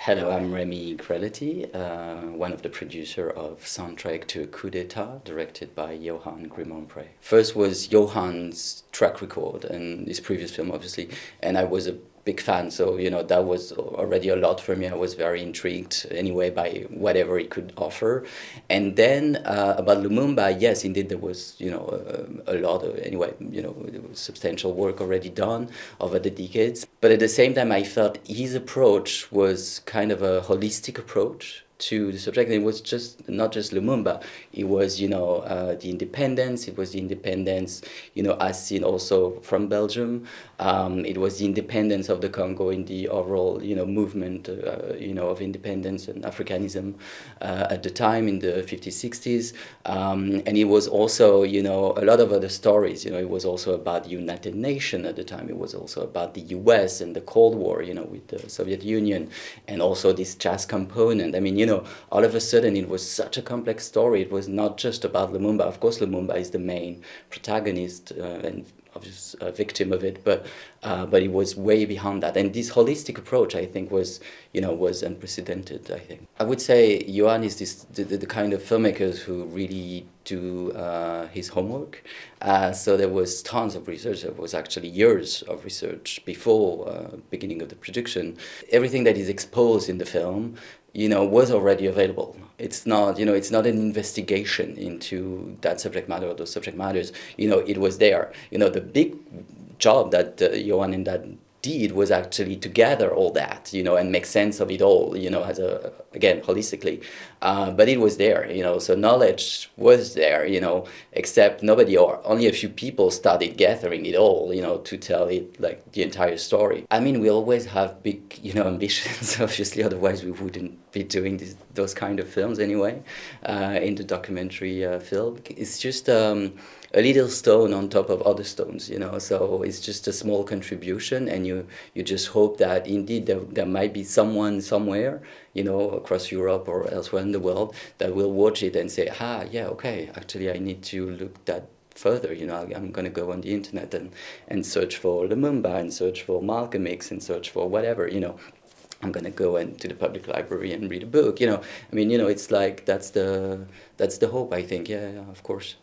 Hello, I'm Grellety, one of the producer of soundtrack to Coup d'Etat, directed by Johan Grimonpré. First was Johan's track record and his previous film, obviously, and I was a big fan, so that was already a lot for me. I was very intrigued anyway by whatever it could offer. And then about Lumumba, yes, indeed there was a lot of there was substantial work already done over the decades. But at the same time, I felt his approach was kind of a holistic approach to the subject. And it was just not just Lumumba. It was the independence. It was the independence as seen also from Belgium. It was the independence of the Congo in the overall movement of independence and Africanism at the time in the 50s, 60s. And it was also a lot of other stories. It was also about the United Nations at the time. It was also about the US and the Cold War with the Soviet Union, and also this jazz component. I mean all of a sudden it was such a complex story. It was not just about Lumumba. Of course Lumumba is the main protagonist and obvious victim of it, but it was way beyond that. And this holistic approach, I think, was unprecedented. I think I would say Johan is the kind of filmmakers who really do his homework. So there was tons of research. There was actually years of research before beginning of the production. Everything that is exposed in the film was already available. It's not an investigation into that subject matter or those subject matters. It was there. The big job that Johan and that did was actually to gather all that, and make sense of it all, as again, holistically. But it was there, so knowledge was there, except nobody or only a few people started gathering it all, to tell it like the entire story. I mean, we always have big, ambitions, obviously, otherwise we wouldn't be doing those kind of films anyway, in the documentary field. It's just a little stone on top of other stones, so it's just a small contribution, and you just hope that indeed there might be someone somewhere, across Europe or elsewhere in the world that will watch it and say, yeah, okay, actually I need to look that further, I'm going to go on the internet and search for Lumumba and search for Malcolm X and search for whatever, I'm going to go into the public library and read a book, I mean, it's like that's the hope, I think. Yeah, of course.